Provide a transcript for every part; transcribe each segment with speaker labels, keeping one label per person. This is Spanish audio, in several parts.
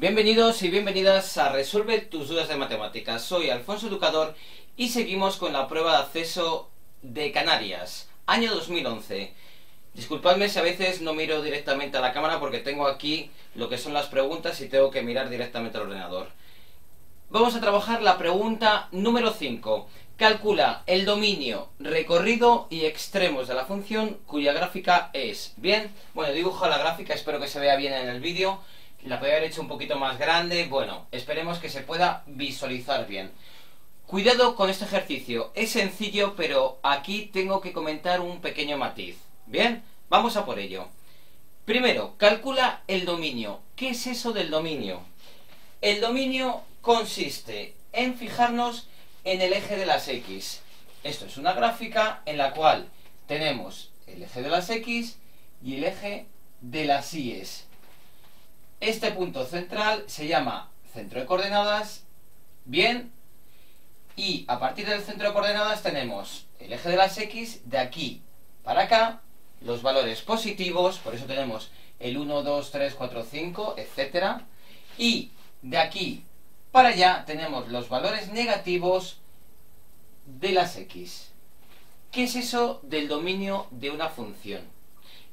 Speaker 1: Bienvenidos y bienvenidas a Resuelve tus dudas de matemáticas. Soy Alfonso Educador y seguimos con la prueba de acceso de Canarias, año 2011. Disculpadme si a veces no miro directamente a la cámara porque tengo aquí lo que son las preguntas y tengo que mirar directamente al ordenador. Vamos a trabajar la pregunta número 5. Calcula el dominio, recorrido y extremos de la función cuya gráfica es. Bien, bueno, dibujo la gráfica, espero que se vea bien en el vídeo. La podría haber hecho un poquito más grande. Bueno, esperemos que se pueda visualizar bien. Cuidado con este ejercicio, es sencillo, pero aquí tengo que comentar un pequeño matiz. Bien, vamos a por ello. Primero, calcula el dominio. ¿Qué es eso del dominio? El dominio consiste en fijarnos en el eje de las X. Esto es una gráfica en la cual tenemos el eje de las X y el eje de las Y. Este punto central se llama centro de coordenadas, bien, y a partir del centro de coordenadas tenemos el eje de las X de aquí para acá, los valores positivos, por eso tenemos el 1, 2, 3, 4, 5, etc. Y de aquí para allá tenemos los valores negativos de las X. ¿Qué es eso del dominio de una función?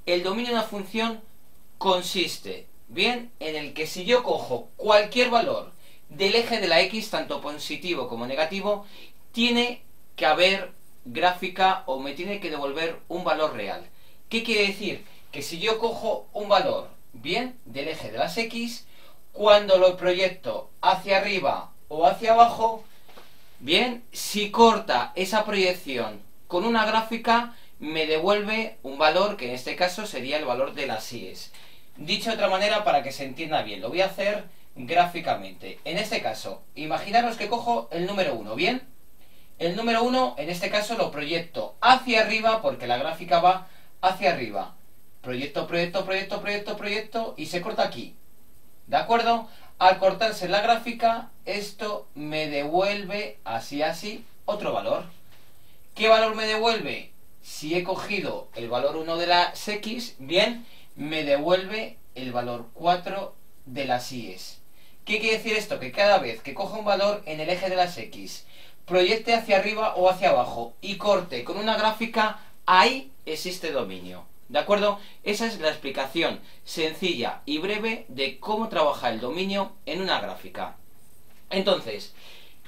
Speaker 1: El dominio de una función consiste, bien, en el que si yo cojo cualquier valor del eje de la X, tanto positivo como negativo, tiene que haber gráfica o me tiene que devolver un valor real. ¿Qué quiere decir? Que si yo cojo un valor, bien, del eje de las X, cuando lo proyecto hacia arriba o hacia abajo, bien, si corta esa proyección con una gráfica, me devuelve un valor que en este caso sería el valor de las Y. Dicho de otra manera para que se entienda bien, lo voy a hacer gráficamente. En este caso, imaginaros que cojo el número 1, ¿bien? El número 1 en este caso lo proyecto hacia arriba porque la gráfica va hacia arriba. Proyecto, proyecto, proyecto, proyecto, proyecto y se corta aquí. ¿De acuerdo? Al cortarse la gráfica, esto me devuelve así, otro valor. ¿Qué valor me devuelve? Si he cogido el valor 1 de las X, bien, me devuelve el valor 4 de las Y. ¿Qué quiere decir esto? Que cada vez que coja un valor en el eje de las X, proyecte hacia arriba o hacia abajo y corte con una gráfica, ahí existe dominio. ¿De acuerdo? Esa es la explicación sencilla y breve de cómo trabaja el dominio en una gráfica. Entonces,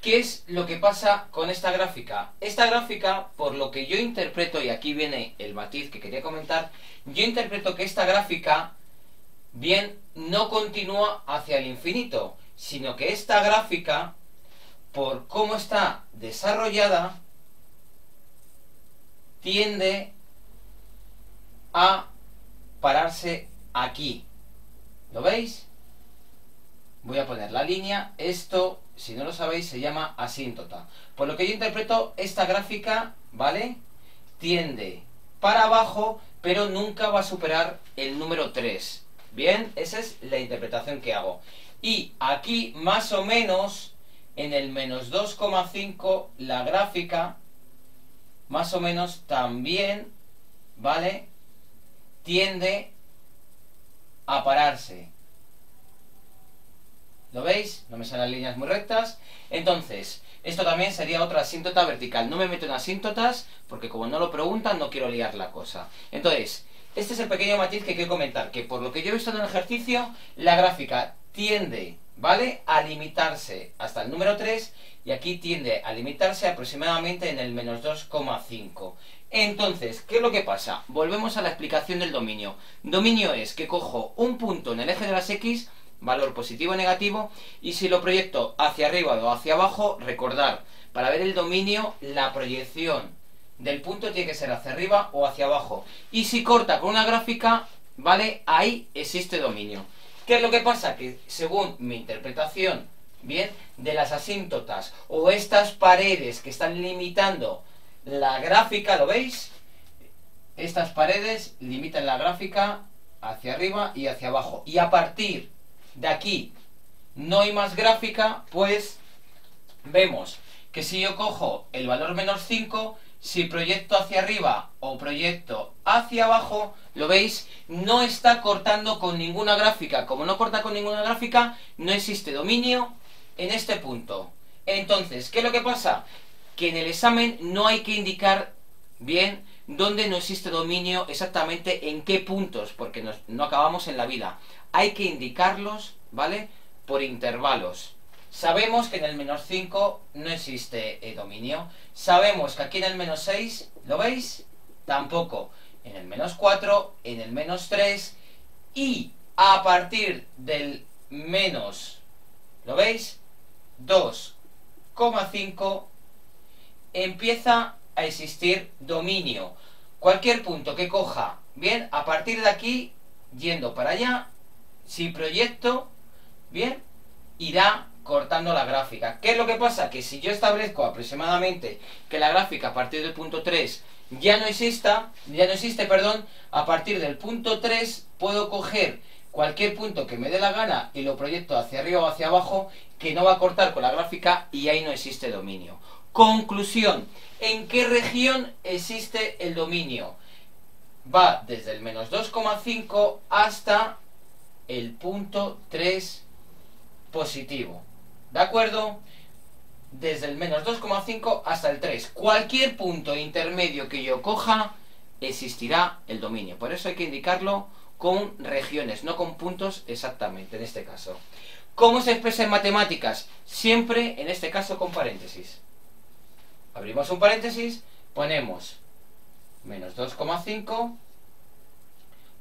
Speaker 1: ¿qué es lo que pasa con esta gráfica? Esta gráfica, por lo que yo interpreto, y aquí viene el matiz que quería comentar, yo interpreto que esta gráfica, bien, no continúa hacia el infinito, sino que esta gráfica, por cómo está desarrollada, tiende a pararse aquí. ¿Lo veis? Voy a poner la línea. Esto, si no lo sabéis, se llama asíntota. Por lo que yo interpreto, esta gráfica, ¿vale?, tiende para abajo, pero nunca va a superar el número 3. Bien, esa es la interpretación que hago. Y aquí, más o menos, en el menos 2,5, la gráfica, más o menos también, ¿vale?, tiende a pararse. ¿Lo veis? No me salen líneas muy rectas. Entonces, esto también sería otra asíntota vertical. No me meto en asíntotas porque como no lo preguntan no quiero liar la cosa. Entonces, este es el pequeño matiz que quiero comentar, que por lo que yo he visto en el ejercicio, la gráfica tiende, ¿vale?, a limitarse hasta el número 3 y aquí tiende a limitarse aproximadamente en el menos 2,5. Entonces, ¿qué es lo que pasa? Volvemos a la explicación del dominio. Dominio es que cojo un punto en el eje de las X, valor positivo o negativo, y si lo proyecto hacia arriba o hacia abajo, recordar, para ver el dominio, la proyección del punto tiene que ser hacia arriba o hacia abajo. Y si corta con una gráfica, ¿vale?, ahí existe dominio. ¿Qué es lo que pasa? Que según mi interpretación, bien, de las asíntotas o estas paredes que están limitando la gráfica, ¿lo veis? Estas paredes limitan la gráfica hacia arriba y hacia abajo. Y a partir de aquí no hay más gráfica, pues vemos que si yo cojo el valor menos 5, Si proyecto hacia arriba o proyecto hacia abajo, ¿lo veis? No está cortando con ninguna gráfica. Como no corta con ninguna gráfica, no existe dominio en este punto. Entonces, ¿qué es lo que pasa? Que en el examen no hay que indicar bien dónde no existe dominio, exactamente en qué puntos, porque no acabamos en la vida. Hay que indicarlos, ¿vale? Por intervalos. Sabemos que en el menos 5 no existe dominio. Sabemos que aquí en el menos 6, ¿lo veis? Tampoco. En el menos 4, en el menos 3 y a partir del menos, ¿lo veis? 2,5 empieza a existir dominio. Cualquier punto que coja, bien, a partir de aquí, yendo para allá, si proyecto, bien, irá cortando la gráfica. ¿Qué es lo que pasa? Que si yo establezco aproximadamente que la gráfica a partir del punto 3 ya no existe, a partir del punto 3 puedo coger cualquier punto que me dé la gana y lo proyecto hacia arriba o hacia abajo, que no va a cortar con la gráfica y ahí no existe dominio. Conclusión, ¿en qué región existe el dominio? Va desde el menos 2,5 hasta el punto 3 positivo. ¿De acuerdo? Desde el menos 2,5 hasta el 3. Cualquier punto intermedio que yo coja, existirá el dominio. Por eso hay que indicarlo con regiones, no con puntos exactamente, en este caso. ¿Cómo se expresa en matemáticas? Siempre, en este caso, con paréntesis. Abrimos un paréntesis, ponemos menos 2,5,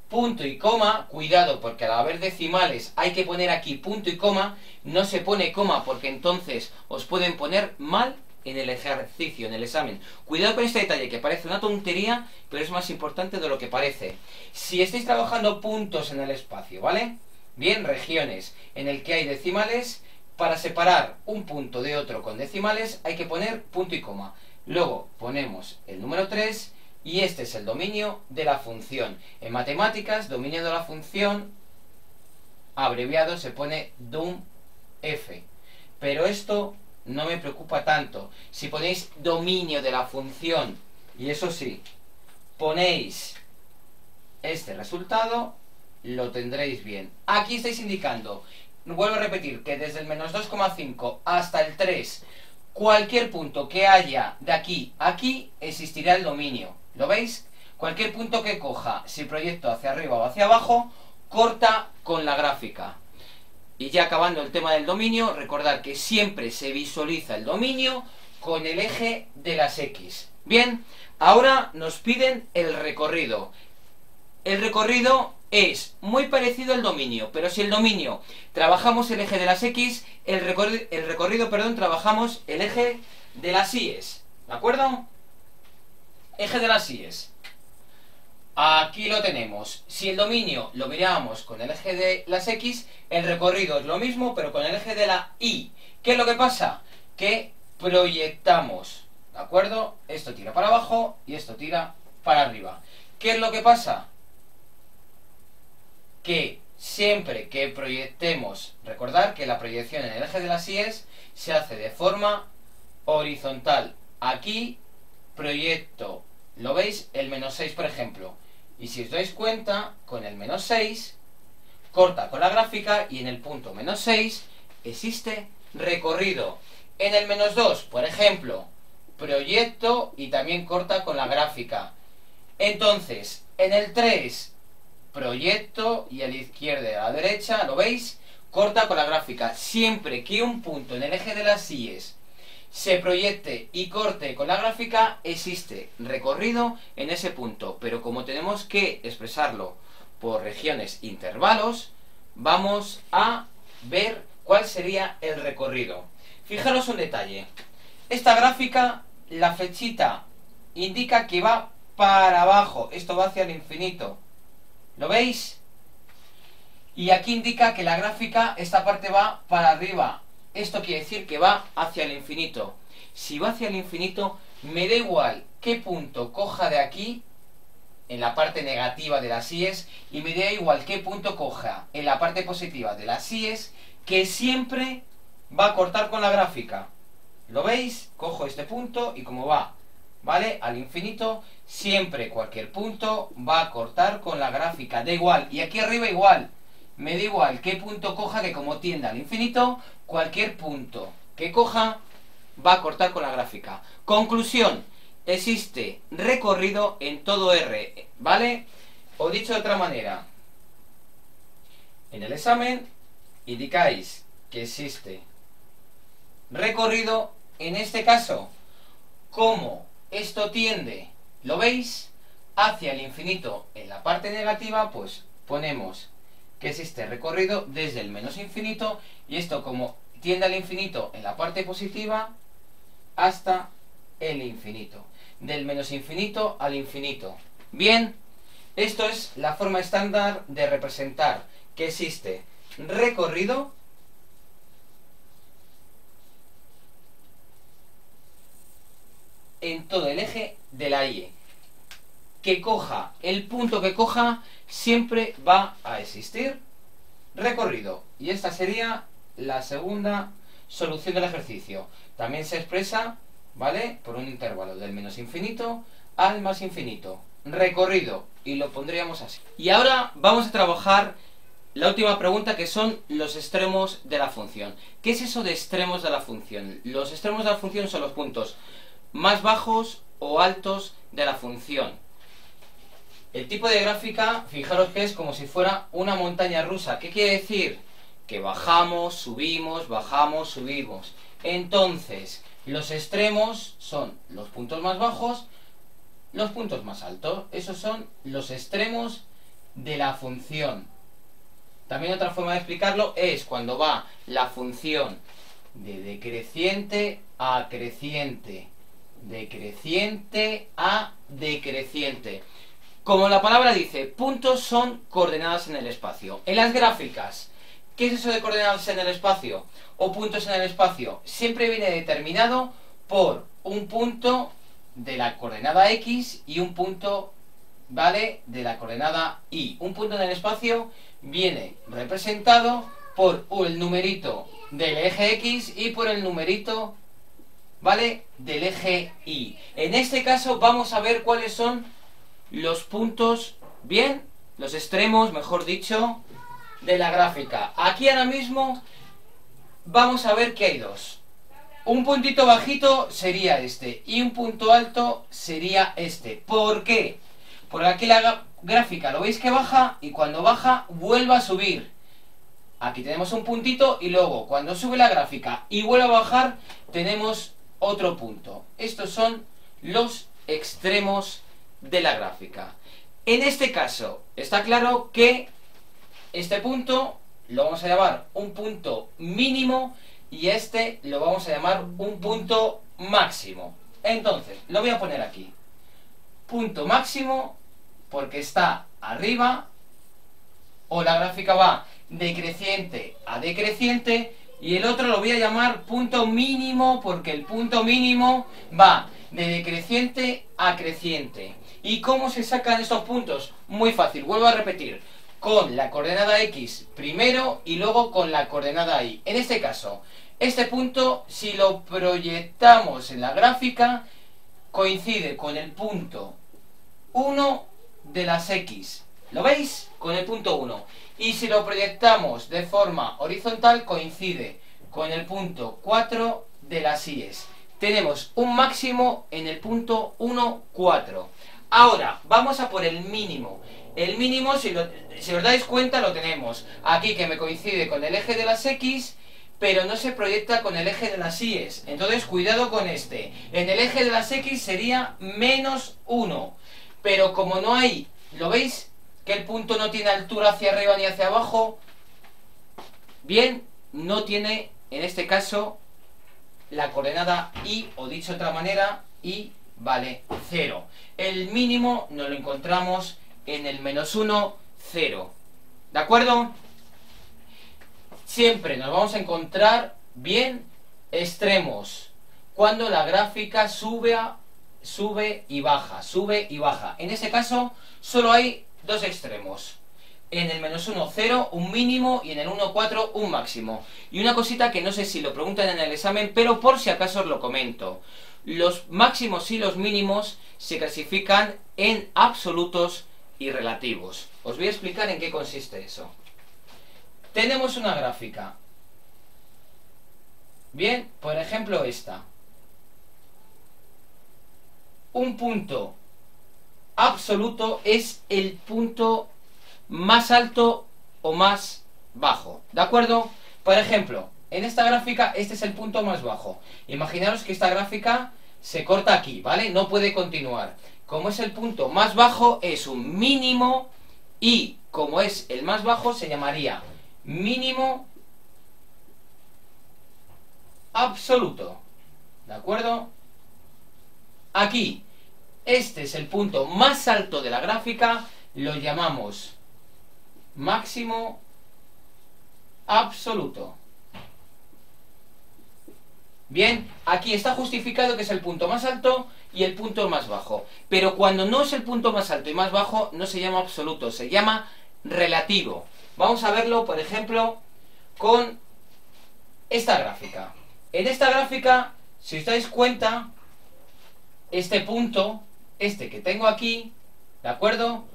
Speaker 1: punto y coma, cuidado porque al haber decimales hay que poner aquí punto y coma, no se pone coma porque entonces os pueden poner mal en el ejercicio, en el examen. Cuidado con este detalle que parece una tontería, pero es más importante de lo que parece. Si estáis trabajando puntos en el espacio, ¿vale? Bien, regiones en el que hay decimales, para separar un punto de otro con decimales hay que poner punto y coma. Luego ponemos el número 3 y este es el dominio de la función. En matemáticas, dominio de la función, abreviado, se pone DOM-F. Pero esto no me preocupa tanto. Si ponéis dominio de la función, y eso sí, ponéis este resultado, lo tendréis bien. Aquí estáis indicando, vuelvo a repetir, que desde el menos 2,5 hasta el 3, cualquier punto que haya de aquí a aquí, existirá el dominio. ¿Lo veis? Cualquier punto que coja, si proyecto hacia arriba o hacia abajo, corta con la gráfica. Y ya acabando el tema del dominio, recordad que siempre se visualiza el dominio con el eje de las X. Bien, ahora nos piden el recorrido. El recorrido es muy parecido al dominio, pero si el dominio trabajamos el eje de las X, el recorrido, trabajamos el eje de las Y's. ¿De acuerdo? Eje de las Y's. Aquí lo tenemos. Si el dominio lo miramos con el eje de las X, el recorrido es lo mismo, pero con el eje de la Y. ¿Qué es lo que pasa? Que proyectamos, ¿de acuerdo? Esto tira para abajo y esto tira para arriba. ¿Qué es lo que pasa? Que siempre que proyectemos, recordad que la proyección en el eje de las Y's se hace de forma horizontal. Aquí proyecto, ¿lo veis? El menos 6, por ejemplo. Y si os dais cuenta, con el menos 6, corta con la gráfica y en el punto menos 6 existe recorrido. En el menos 2, por ejemplo, proyecto y también corta con la gráfica. Entonces, en el 3, proyecto y a la izquierda y a la derecha, ¿lo veis? Corta con la gráfica. Siempre que un punto en el eje de las Y's se proyecte y corte con la gráfica, existe recorrido en ese punto. Pero como tenemos que expresarlo por regiones intervalos, vamos a ver cuál sería el recorrido. Fijaros un detalle. Esta gráfica, la flechita indica que va para abajo. Esto va hacia el infinito. ¿Lo veis? Y aquí indica que la gráfica, esta parte va para arriba. Esto quiere decir que va hacia el infinito. Si va hacia el infinito, me da igual qué punto coja de aquí, en la parte negativa de las Y's, y me da igual qué punto coja en la parte positiva de las Y's, que siempre va a cortar con la gráfica. ¿Lo veis? Cojo este punto y como va ¿vale? Al infinito, siempre cualquier punto va a cortar con la gráfica, da igual, y aquí arriba igual, me da igual qué punto coja, que como tienda al infinito, cualquier punto que coja va a cortar con la gráfica. Conclusión, existe recorrido en todo R, ¿vale? O dicho de otra manera, en el examen indicáis que existe recorrido, en este caso, como esto tiende, ¿lo veis?, hacia el infinito en la parte negativa, pues ponemos que existe recorrido desde el menos infinito, y esto como tiende al infinito en la parte positiva hasta el infinito, del menos infinito al infinito. Bien, esto es la forma estándar de representar que existe recorrido en todo el eje de la Y. Que coja, el punto que coja, siempre va a existir recorrido. Y esta sería la segunda solución del ejercicio. También se expresa, ¿vale?, por un intervalo del menos infinito al más infinito. Recorrido, y lo pondríamos así. Y ahora vamos a trabajar la última pregunta, que son los extremos de la función. ¿Qué es eso de extremos de la función? Los extremos de la función son los puntos más bajos o altos de la función. El tipo de gráfica, fijaros que es como si fuera una montaña rusa. ¿Qué quiere decir? Que bajamos, subimos. Entonces, los extremos son los puntos más bajos, los puntos más altos. Esos son los extremos de la función. También otra forma de explicarlo es cuando va la función de decreciente a creciente, decreciente a decreciente. Como la palabra dice, puntos son coordenadas en el espacio. En las gráficas, ¿qué es eso de coordenadas en el espacio? O puntos en el espacio. Siempre viene determinado por un punto de la coordenada X y un punto, ¿vale?, de la coordenada Y. Un punto en el espacio viene representado por el numerito del eje X y por el numerito, ¿vale?, del eje Y. En este caso vamos a ver cuáles son los puntos, bien, los extremos, mejor dicho, de la gráfica. Aquí ahora mismo vamos a ver que hay dos. Un puntito bajito sería este y un punto alto sería este. ¿Por qué? Porque aquí la gráfica, lo veis que baja, y cuando baja vuelve a subir. Aquí tenemos un puntito y luego cuando sube la gráfica y vuelve a bajar tenemos otro punto. Estos son los extremos de la gráfica. En este caso está claro que este punto lo vamos a llamar un punto mínimo y este lo vamos a llamar un punto máximo. Entonces, lo voy a poner aquí. Punto máximo porque está arriba, o la gráfica va decreciente a decreciente, y el otro lo voy a llamar punto mínimo porque el punto mínimo va de decreciente a creciente. ¿Y cómo se sacan estos puntos? Muy fácil, vuelvo a repetir. Con la coordenada X primero y luego con la coordenada Y. En este caso, este punto, si lo proyectamos en la gráfica, coincide con el punto 1 de las X. ¿Lo veis? Con el punto 1. Y si lo proyectamos de forma horizontal, coincide con el punto 4 de las Y. Tenemos un máximo en el punto 1, 4. Ahora, vamos a por el mínimo. El mínimo, si os dais cuenta, lo tenemos aquí, que me coincide con el eje de las X, pero no se proyecta con el eje de las Y. Entonces, cuidado con este. En el eje de las X sería menos 1. Pero como no hay, ¿lo veis? Que el punto no tiene altura hacia arriba ni hacia abajo. Bien, no tiene, en este caso, la coordenada Y, o dicho de otra manera, Y vale 0. El mínimo nos lo encontramos en el menos 1, 0. ¿De acuerdo? Siempre nos vamos a encontrar, bien, extremos. Cuando la gráfica sube y baja, sube y baja. En este caso, solo hay dos extremos. En el menos 1, 0, un mínimo, y en el 1, 4, un máximo. Y una cosita que no sé si lo preguntan en el examen, pero por si acaso os lo comento. los máximos y los mínimos se clasifican en absolutos y relativos. Os voy a explicar en qué consiste eso. Tenemos una gráfica. Bien, por ejemplo esta. Un punto absoluto es el punto más alto o más bajo, ¿de acuerdo? Por ejemplo, en esta gráfica este es el punto más bajo. Imaginaros que esta gráfica se corta aquí, ¿vale? No puede continuar. Como es el punto más bajo, es un mínimo, y como es el más bajo, se llamaría mínimo absoluto, ¿de acuerdo? Aquí, este es el punto más alto de la gráfica, lo llamamos máximo absoluto. Bien, aquí está justificado que es el punto más alto y el punto más bajo. Pero cuando no es el punto más alto y más bajo, no se llama absoluto, se llama relativo. Vamos a verlo, por ejemplo, con esta gráfica. En esta gráfica, si os dais cuenta, este punto, este que tengo aquí, ¿de acuerdo?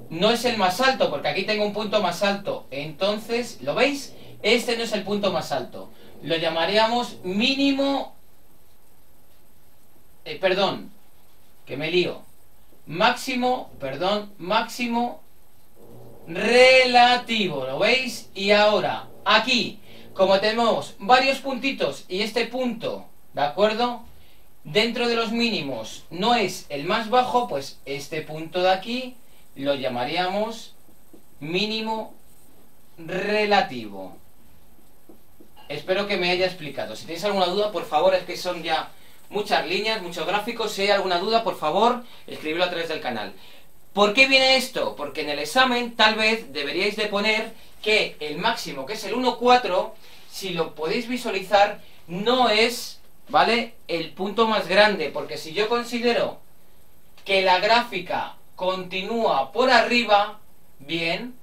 Speaker 1: No es el más alto, porque aquí tengo un punto más alto. Entonces, ¿lo veis? Este no es el punto más alto. Lo llamaríamos mínimo... perdón, que me lío. Máximo relativo, ¿lo veis? Y ahora, aquí, como tenemos varios puntitos y este punto, ¿de acuerdo? Dentro de los mínimos no es el más bajo, pues este punto de aquí lo llamaríamos mínimo relativo. Espero que me haya explicado. Si tenéis alguna duda, por favor, es que son ya muchas líneas, muchos gráficos. Si hay alguna duda, por favor, escribidlo a través del canal. ¿Por qué viene esto? Porque en el examen tal vez deberíais de poner que el máximo, que es el 1,4, si lo podéis visualizar, no es, ¿vale?, el punto más grande. Porque si yo considero que la gráfica continúa por arriba, bien,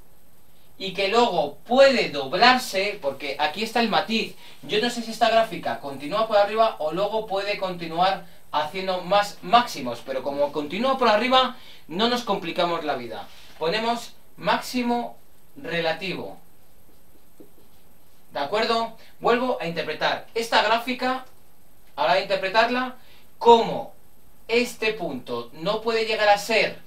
Speaker 1: y que luego puede doblarse, porque aquí está el matiz. Yo no sé si esta gráfica continúa por arriba o luego puede continuar haciendo más máximos, pero como continúa por arriba, no nos complicamos la vida. Ponemos máximo relativo. ¿De acuerdo? Vuelvo a interpretar esta gráfica, ahora a interpretarla como este punto no puede llegar a ser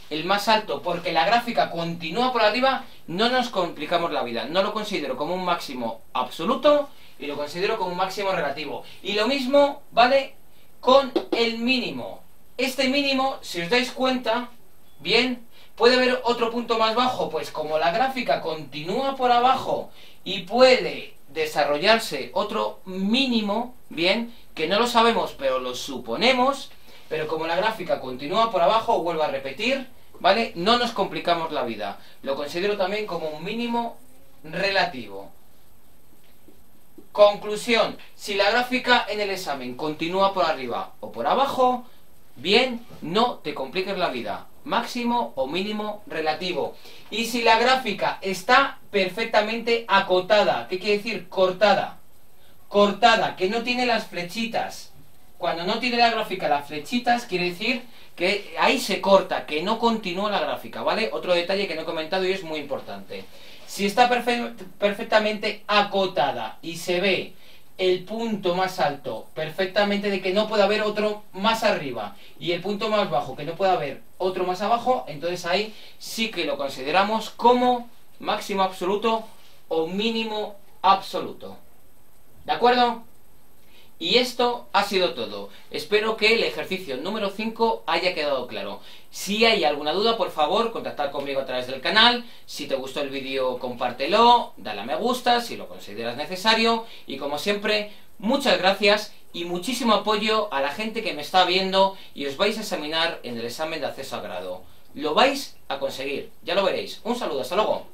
Speaker 1: el más alto porque la gráfica continúa por arriba, no nos complicamos la vida. No lo considero como un máximo absoluto y lo considero como un máximo relativo. Y lo mismo, ¿vale?, con el mínimo. Este mínimo, si os dais cuenta, bien, ¿puede haber otro punto más bajo? Pues como la gráfica continúa por abajo y puede desarrollarse otro mínimo, bien, que no lo sabemos pero lo suponemos, pero como la gráfica continúa por abajo, vuelvo a repetir, ¿vale?, no nos complicamos la vida. Lo considero también como un mínimo relativo. Conclusión: si la gráfica en el examen continúa por arriba o por abajo, bien, no te compliques la vida. Máximo o mínimo relativo. Y si la gráfica está perfectamente acotada, ¿qué quiere decir? Cortada. Cortada, que no tiene las flechitas. Cuando no tiene la gráfica las flechitas, quiere decir que ahí se corta, que no continúa la gráfica, ¿vale? Otro detalle que no he comentado y es muy importante. Si está perfectamente acotada y se ve el punto más alto perfectamente, de que no puede haber otro más arriba, y el punto más bajo, que no puede haber otro más abajo, entonces ahí sí que lo consideramos como máximo absoluto o mínimo absoluto. ¿De acuerdo? Y esto ha sido todo. Espero que el ejercicio número 5 haya quedado claro. Si hay alguna duda, por favor, contactar conmigo a través del canal. Si te gustó el vídeo, compártelo, dale a me gusta si lo consideras necesario. Y como siempre, muchas gracias y muchísimo apoyo a la gente que me está viendo y os vais a examinar en el examen de acceso a grado. Lo vais a conseguir, ya lo veréis. Un saludo, hasta luego.